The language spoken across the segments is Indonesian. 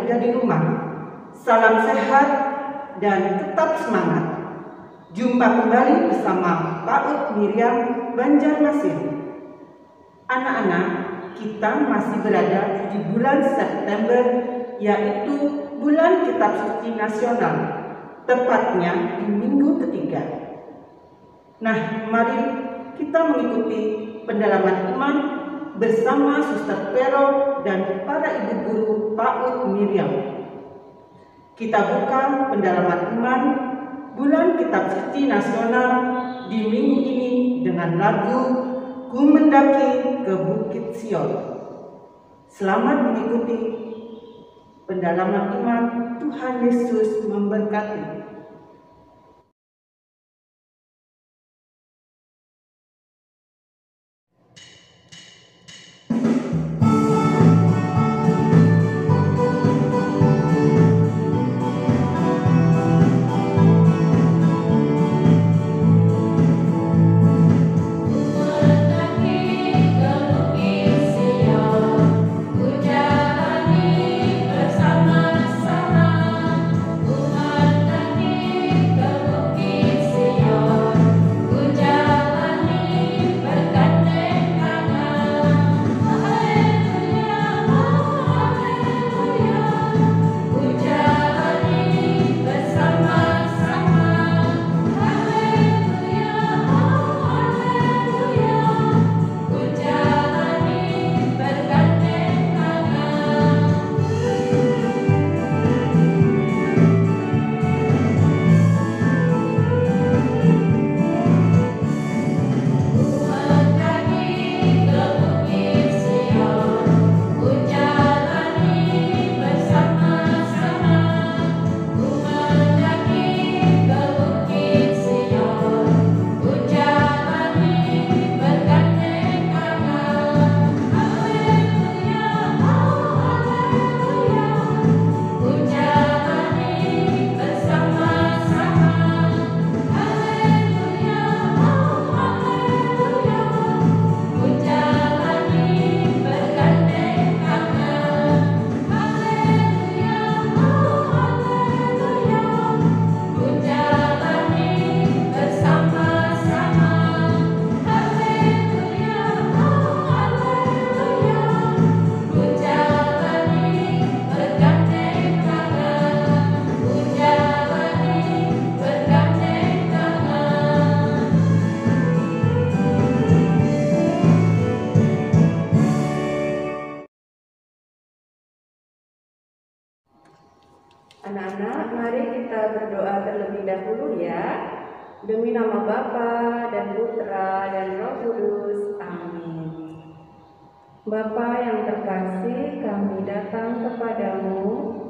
bekerja di rumah. Salam sehat dan tetap semangat. Jumpa kembali bersama PAUD Miriam Banjarmasin. Anak-anak, kita masih berada di bulan September, yaitu bulan Kitab Suci Nasional, tepatnya di minggu ketiga. Nah, mari kita mengikuti pendalaman iman bersama Suster Vero dan para ibu guru PAUD Miriam. Kita buka pendalaman iman bulan Kitab Suci Nasional di minggu ini dengan lagu Ku Mendaki ke Bukit Sion. Selamat mengikuti pendalaman iman. Tuhan Yesus memberkati. Anak-anak, mari kita berdoa terlebih dahulu ya. Demi nama Bapa dan Putra dan Roh Kudus. Amin. Bapa yang terkasih, kami datang kepadamu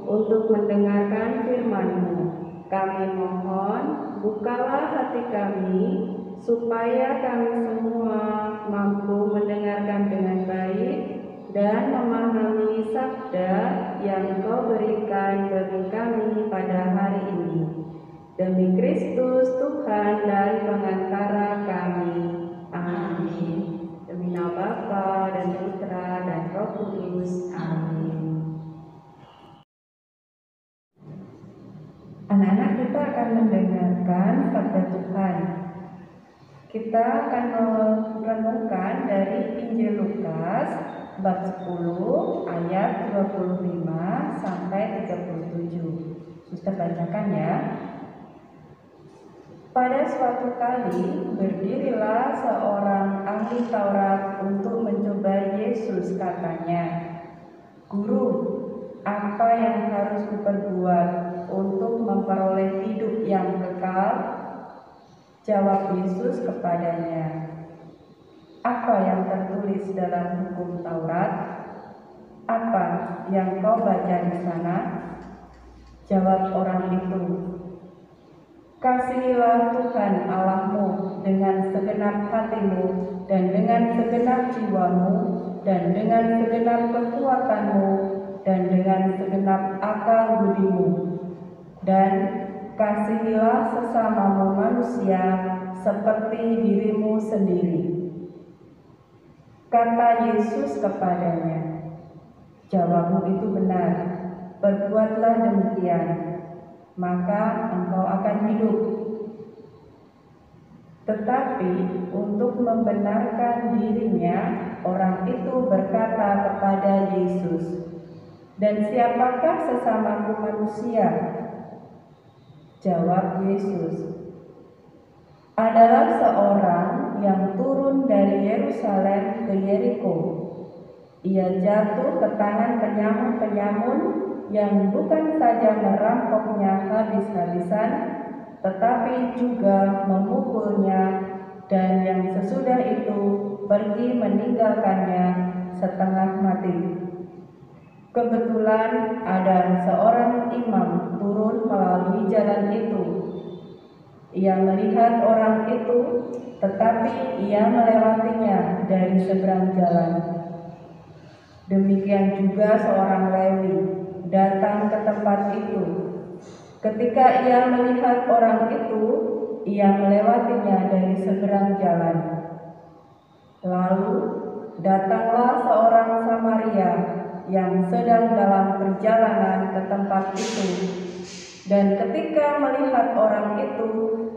untuk mendengarkan firman-Mu. Kami mohon, bukalah hati kami, supaya kami semua mampu mendengarkan dengan baik dan memahami sabda yang Kau berikan bagi kami pada hari ini. Demi Kristus Tuhan dan pengantara kami. Amin. Demi nama Bapa dan Putra dan Roh Kudus. Amin. Anak-anak, kita akan mendengarkan sabda Tuhan. Kita akan merenungkan dari Injil Lukas bab 10 ayat 25 sampai 37. Suster bacakan ya. Pada suatu kali berdirilah seorang ahli Taurat untuk mencoba Yesus. Katanya, "Guru, apa yang harus kuperbuat untuk memperoleh hidup yang kekal?" Jawab Yesus kepadanya, "Apa yang tertulis dalam hukum Taurat? Apa yang kau baca di sana?" Jawab orang itu, "Kasihilah Tuhan Allahmu dengan segenap hatimu dan dengan segenap jiwamu dan dengan segenap kekuatanmu dan dengan segenap akal budimu. Dan kasihilah sesamamu manusia seperti dirimu sendiri." Kata Yesus kepadanya, "Jawabmu itu benar. perbuatlah demikian, maka engkau akan hidup. Tetapi untuk membenarkan dirinya, orang itu berkata kepada Yesus, "Dan siapakah sesamaku manusia?" Jawab Yesus, "Adalah seorang yang turun dari Yerusalem ke Yeriko. Ia jatuh ke tangan penyamun-penyamun yang bukan saja merampoknya habis-habisan, tetapi juga memukulnya, dan yang sesudah itu pergi meninggalkannya setengah mati. Kebetulan ada seorang imam turun melalui jalan itu. Ia melihat orang itu, tetapi ia melewatinya dari seberang jalan. Demikian juga seorang Lewi datang ke tempat itu. Ketika ia melihat orang itu, ia melewatinya dari seberang jalan. Lalu datanglah seorang Samaria yang sedang dalam perjalanan ke tempat itu, dan ketika melihat orang itu,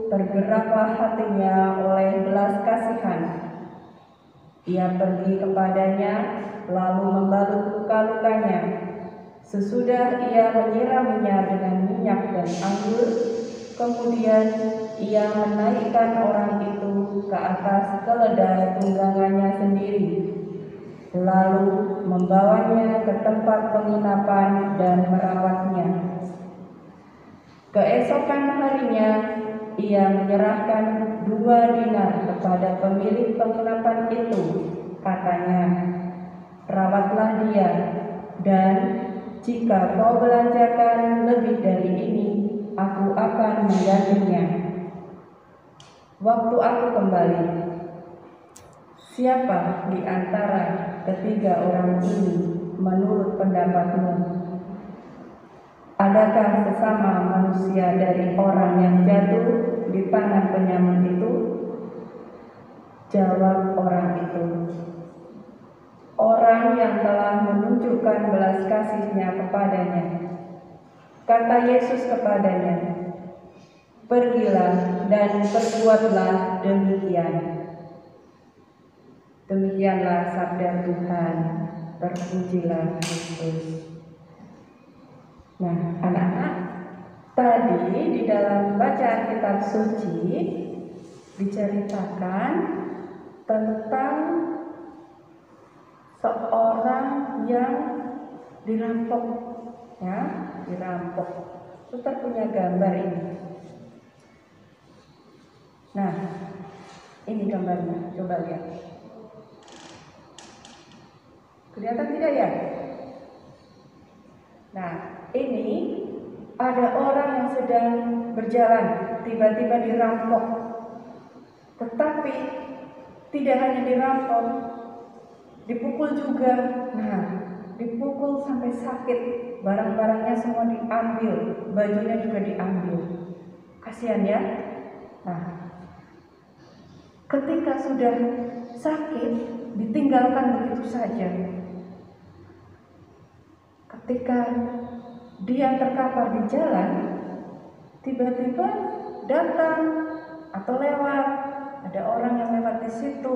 tergeraklah hatinya oleh belas kasihan. Ia pergi kepadanya, lalu membalut luka-lukanya. Sesudah ia menyiraminya dengan minyak dan anggur, kemudian ia menaikkan orang itu ke atas keledai tunggangannya sendiri, lalu membawanya ke tempat penginapan dan merawatnya. Keesokan harinya ia menyerahkan 2 dinar kepada pemilik penginapan itu. Katanya, "Rawatlah dia, dan jika kau belanjakan lebih dari ini, aku akan menggantinya. Waktu aku kembali, siapa di antara ketiga orang ini menurut pendapatmu? Adakah sesama manusia dari orang yang jatuh di tangan penyamun itu?" Jawab orang itu, "Orang yang telah menunjukkan belas kasihnya kepadanya." Kata Yesus kepadanya, "Pergilah dan perbuatlah demikian." Demikianlah sabda Tuhan. Terpujilah Kristus. Nah, anak-anak, tadi di dalam bacaan kitab suci diceritakan tentang seorang yang dirampok, ya, dirampok. Suster punya gambar ini. Nah, ini gambarnya, coba lihat. Kelihatan tidak ya? Nah, ini ada orang yang sedang berjalan, tiba-tiba dirampok. Tetapi tidak hanya dirampok, dipukul juga. Nah, dipukul sampai sakit, barang-barangnya semua diambil, bajunya juga diambil. Kasihan ya. Nah, ketika sudah sakit, ditinggalkan begitu saja. Ketika dia terkapar di jalan, tiba-tiba datang atau lewat, ada orang yang lewat di situ,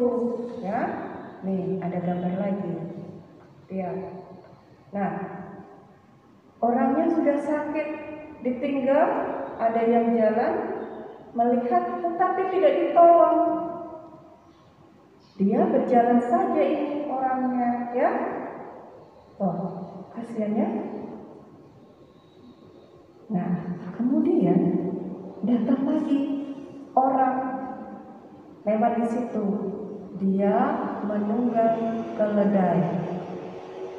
ya. Nih, ada gambar lagi. Lihat. Nah, orangnya sudah sakit, ditinggal, ada yang jalan, melihat tetapi tidak ditolong. Dia berjalan saja ini orangnya, ya. Oh, kasihannya. Nah, kemudian datang lagi orang lewat di situ. Dia menunggang keledai.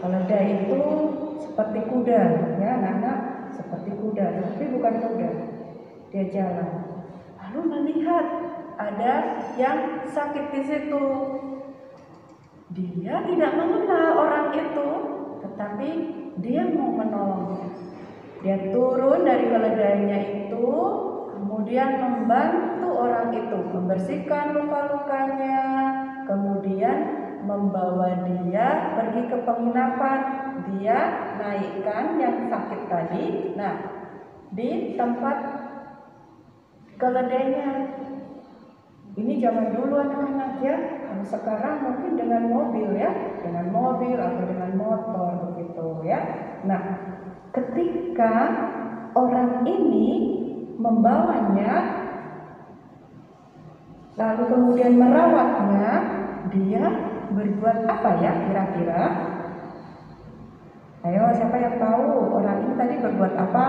Keledai itu seperti kuda, ya anak-anak, seperti kuda, tapi bukan kuda. Dia jalan. Lalu melihat ada yang sakit di situ. Dia tidak mengenal orang itu, tetapi dia mau menolongnya. Dia turun dari keledainya itu, kemudian membantu orang itu membersihkan luka-lukanya, kemudian membawa dia pergi ke penginapan dia naikkan yang sakit tadi. Nah, di tempat keledainya. Ini zaman dulu anak-anak ya. Kalau sekarang mungkin dengan mobil ya, dengan mobil atau dengan motor begitu ya. Nah, ketika orang ini membawanya, lalu kemudian merawatnya, dia berbuat apa ya kira-kira? Ayo, siapa yang tahu orang ini tadi berbuat apa?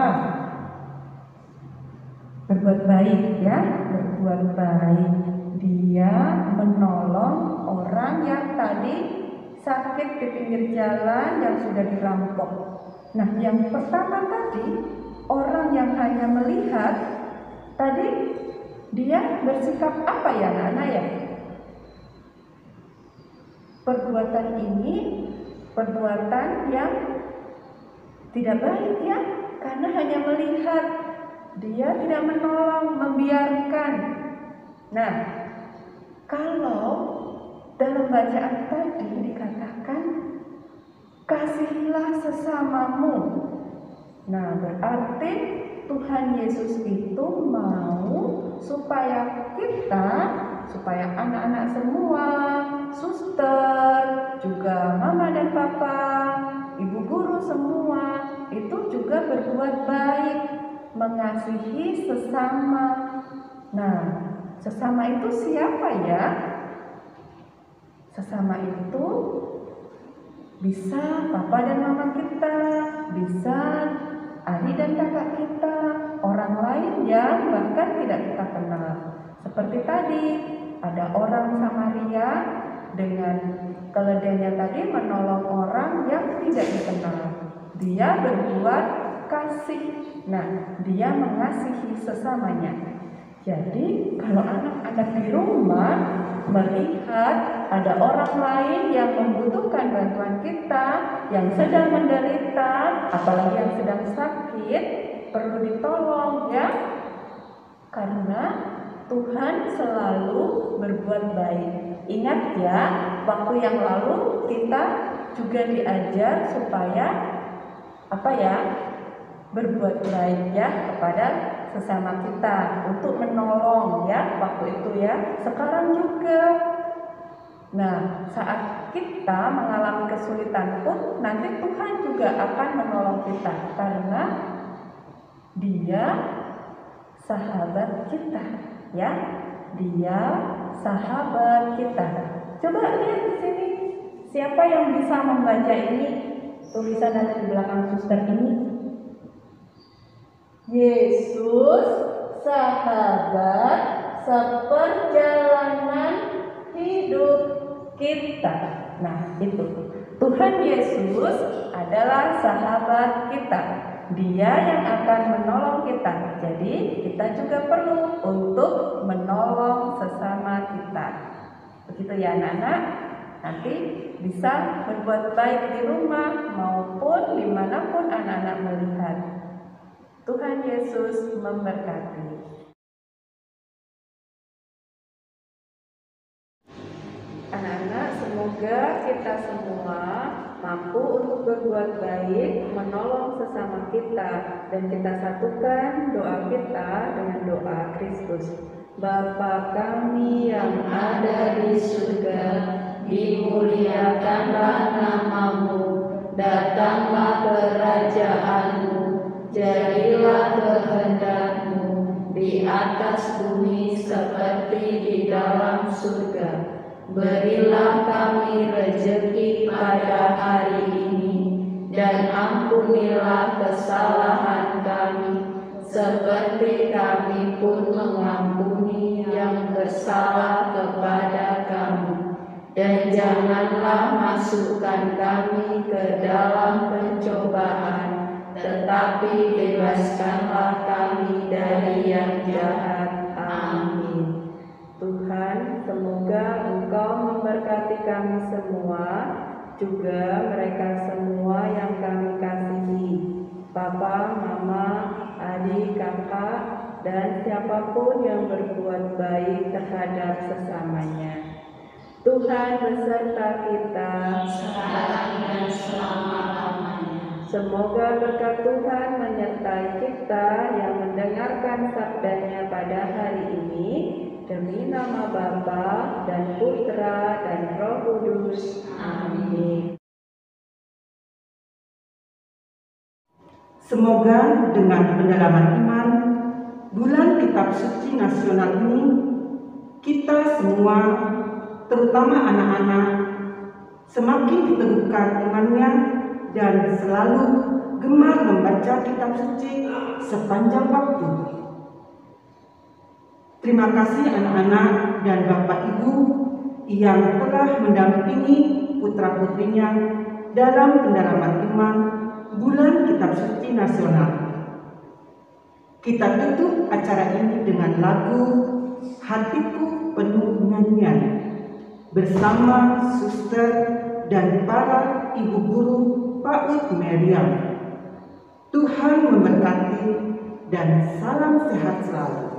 Berbuat baik ya, berbuat baik. Dia menolong orang yang tadi sakit di pinggir jalan yang sudah dirampok. Nah, yang pertama tadi, orang yang hanya melihat, tadi dia bersikap apa ya anak-anak ya? Perbuatan ini perbuatan yang tidak baik ya, karena hanya melihat, dia tidak menolong, membiarkan. Nah, kalau dalam bacaan tadi dikatakan kasihilah sesamamu. Nah, berarti Tuhan Yesus itu mau supaya kita, supaya anak-anak semua, suster, juga mama dan papa, ibu guru semua, itu juga berbuat baik, mengasihi sesama. Nah, sesama itu siapa ya? Sesama itu bisa papa dan mama kita, bisa adik dan kakak kita, orang lain yang bahkan tidak kita kenal. Seperti tadi, ada orang Samaria dengan keledainya tadi menolong orang yang tidak dikenal. Dia berbuat kasih. Nah, dia mengasihi sesamanya. Jadi, kalau anak-anak di rumah melihat ada orang lain yang membutuhkan bantuan kita, yang sedang menderita, apalagi yang sedang sakit, perlu ditolong ya. Karena Tuhan selalu berbuat baik. Ingat ya, waktu yang lalu kita juga diajar supaya berbuat baik ya kepada sesama kita, untuk menolong ya waktu itu ya. Sekarang juga. Nah, saat kita mengalami kesulitan pun nanti Tuhan juga akan menolong kita, karena Dia sahabat kita ya. Dia sahabat kita. Coba lihat di sini, siapa yang bisa membaca ini? Tulisan ada di belakang suster ini. Yesus sahabat seperjalanan hidup kita. Nah, itu Tuhan Yesus adalah sahabat kita. Dia yang akan menolong kita. Jadi kita juga perlu untuk menolong sesama kita. Begitu ya anak-anak. Nanti bisa berbuat baik di rumah maupun dimanapun anak-anak melihat. Tuhan Yesus memberkati. Anak-anak, semoga kita semua mampu untuk berbuat baik, menolong sesama kita, dan kita satukan doa kita dengan doa Kristus. Bapa kami yang ada di surga, dimuliakanlah nama-Mu, datanglah kerajaan-Mu, jadilah kehendak-Mu di atas bumi seperti di dalam surga. Berilah kami rejeki pada hari ini, dan ampunilah kesalahan kami, seperti kami pun mengampuni yang bersalah kepada kami. Dan janganlah masukkan kami ke dalam pencobaan, tetapi bebaskanlah kami dari yang jahat. Amin. Tuhan, semoga Engkau memberkati kami semua, juga mereka semua yang kami kasihi, Papa, Mama, adik, kakak, dan siapapun yang berbuat baik terhadap sesamanya. Tuhan beserta kita. sekarang dan selama-lamanya. Semoga berkat Tuhan menyertai kita yang mendengarkan sabdanya pada hari ini, demi nama Bapa dan Putra dan Roh Kudus. Amin. Semoga dengan pendalaman iman, bulan Kitab Suci Nasional ini, kita semua, terutama anak-anak, semakin diteguhkan imannya dan selalu gemar membaca kitab suci sepanjang waktu. Terima kasih anak-anak dan Bapak Ibu yang telah mendampingi putra-putrinya dalam pendalaman iman bulan Kitab Suci Nasional. Kita tutup acara ini dengan lagu Hatiku Penuh Nyanyian bersama suster dan para ibu guru PAUD Meriam. Tuhan memberkati dan salam sehat selalu.